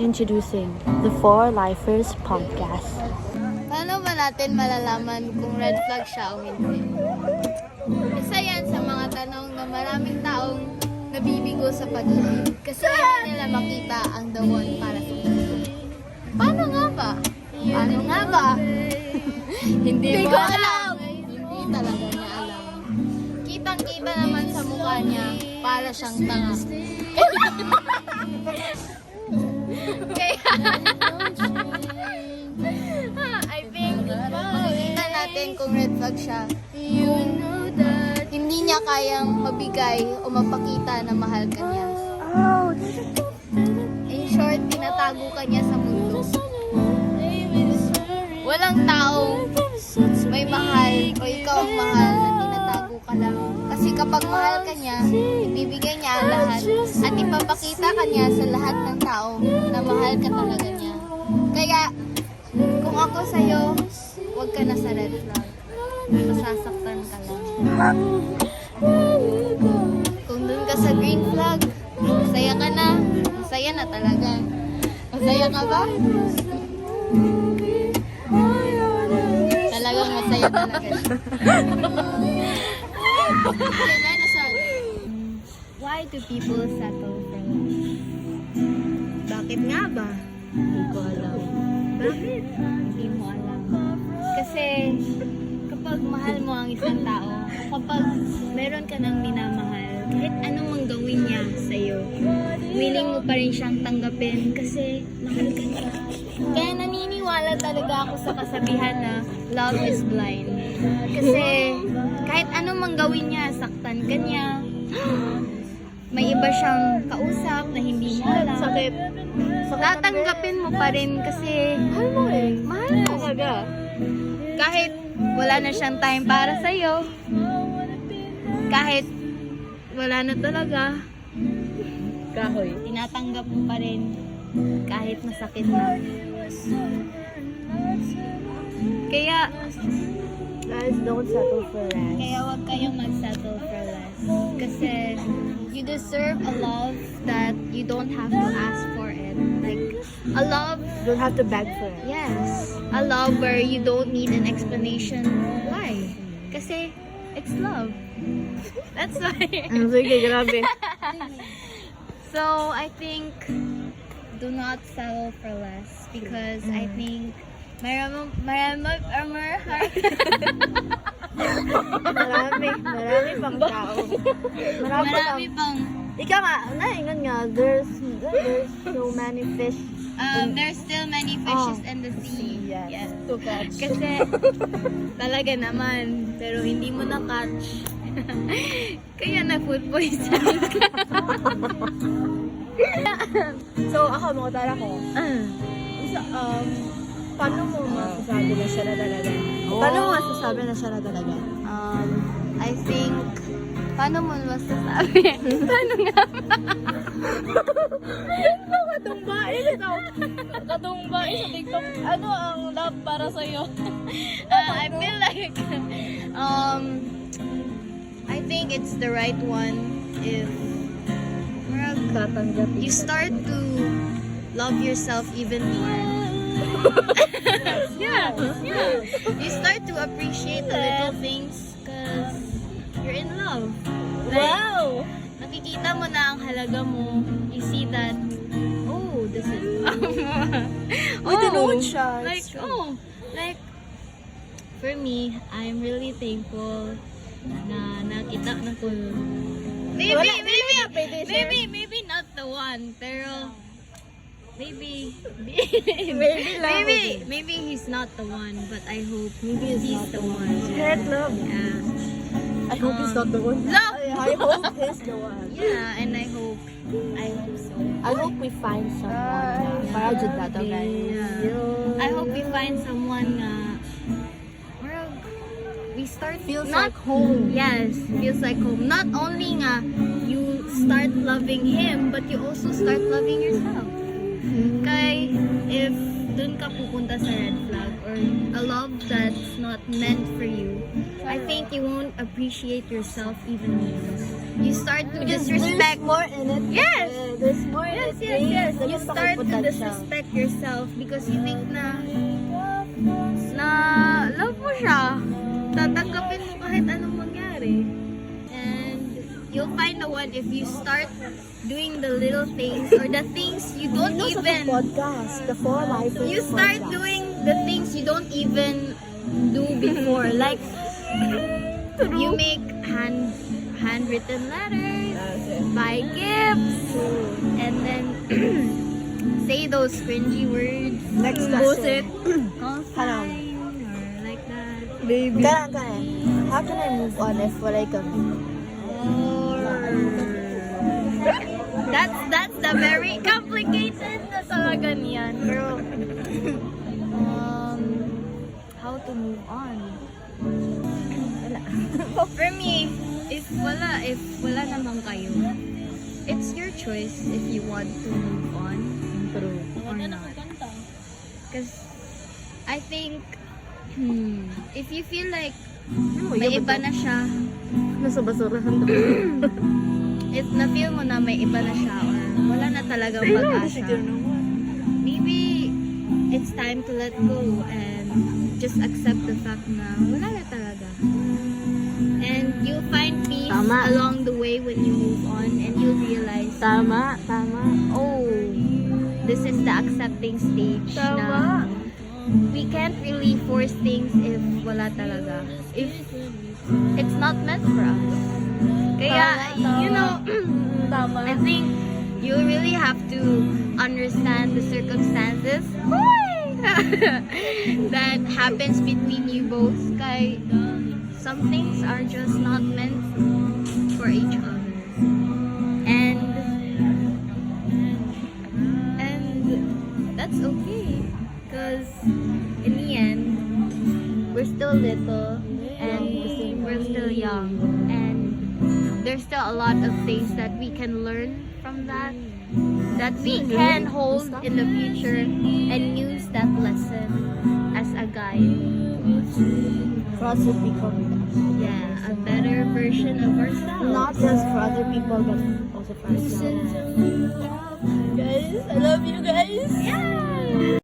Introducing the Four Lifers Podcast. Paano ba natin malalaman kung red flag siya o hindi? Isa yan sa mga tanong na maraming taong nabibigo sa pag-ibig kasi hindi nila makita ang the one para sa kanila. Paano nga ba? Paano nga ba? Hindi ko alam! Hindi talaga niya alam. Kitang-kita naman sa mukha niya para siyang tanga. Kaya I think makikita natin kung red flag siya kung hindi niya kayang mabigay o mapakita na mahal ka niya. In short, tinatago ka niya sa mundo. Walang taong may mahal o ikaw ang mahal na tinatago ka lang. Kasi kapag mahal ka niya, ibibigay niya ang lahat at ipapakita ka niya sa lahat ng tao na mahal ka talaga niya. Kaya, kung ako sa'yo, huwag ka na sa red flag. Masasaktan ka lang. Kung dun ka sa green flag, masaya ka na. Masaya na talaga. Masaya ka ba? Talagang masaya talaga siya. Why do people settle for less? Bakit nga ba? Hindi ko alam. Bakit? Hindi mo alam. Kasi kapag mahal mo ang isang tao, kapag meron ka ng minamahal, kahit anong mang gawin niya sa'yo, willing mo pa rin siyang tanggapin kasi mahal ka niya. Kaya naniniwala talaga ako sa kasabihan na love is blind. Kasi kahit anong mang gawin niya, saktan ka niya, may iba siyang kausap na hindi mo alam. Sakit. Tatanggapin mo pa rin kasi Mahal mo eh. mahal mo. Talaga. Kahit wala na siyang time para sa'yo, kahit wala na talaga, Kahoy. tinatanggap mo pa rin kahit masakit na. Kaya, Guys, don't settle for less. kaya wag kayong mag-settle for less. Kasi you deserve a love that you don't have to ask for it. Like, a love, Don't have to beg for it. yes, a love where you don't need an explanation why. Kasi it's love. That's why. Sige, grabe. So, I think do not settle for less because I think marami pang tao. marami pang Ika nga, naingan nga, there's so many fish. there's still many fishes in the sea. Yes. To catch. Kasi talaga naman, pero hindi mo na-catch. Kaya na food poisoning ka. So, ako, mga tara ko. Paano mo masasabi na siya na talaga? Paano mo masasabi na siya na talaga? I think, paano mo masasabi? Paano nga ba? Katumbain ito. Katumbain sa TikTok. Ano ang love para sa'yo? I feel like, I think it's the right one if Tatanggapin. you start to love yourself even more. Yeah. You start to appreciate the little things because you're in love. Wow! Nakikita mo na ang halaga mo. You see that, oh, this is love. Uy, tinood siya. Like, for me, I'm really thankful na nakita na ko. Maybe not the one, pero maybe he's not the one, but I hope he's the one. Head love. Yeah. I hope he's not the one. No! I hope he's the one. Yeah, and I hope so. I hope we find someone. Para dyan na to, guys. Yeah. I hope we find someone na we start Feels not like home. Yes, feels like home. Not only nga you start loving him, but you also start loving yourself. Kaya if dun ka pupunta sa red flag or a love that's not meant for you, I think think you won't appreciate yourself even more. You start to disrespect. There's more in it. Yes! There's more in Yes, it. yes, yes. Ganun You pa start to kaimportante siya. disrespect yourself because you think na love mo siya. Tatanggapin mo kahit anong mangyari. And you'll find the one if you start doing the little things or the things you don't Sa even podcast, the 4 Lifers you start podcast. doing the things you don't even do before. Like you make handwritten letters, buy gifts, and then say those cringy words. Next Bullshit. question. Call Hello. sign or like that. Kanan. How can I move on if walay kami? That's the very complicated na talaga niyan. Pero how to move on? For me, if wala naman kayo, it's your choice if you want to move on or not. Because I think if you feel like may iba na siya, Nasa basurahan to. if na-feel mo na may iba na siya or wala na talagang pag-asa, maybe it's time to let go and just accept the fact na wala na talaga. And you'll find peace Tama. along the way when you move on and you'll realize, Tama. oh, this is the accepting stage na we can't really force things if wala talaga. If it's not meant for us. Kaya, you know, I think you really have to understand the circumstances that happens between you both. Kaya some things are just not meant for each other. And that's okay. Because in the end, we're still little and we're still young. And there's still a lot of things that we can learn from that we can hold in the future and use that lesson as a guide. For us to become Yeah, a better version of ourselves. not just for other people, but also for ourselves. Guys, I love you guys. Yeah.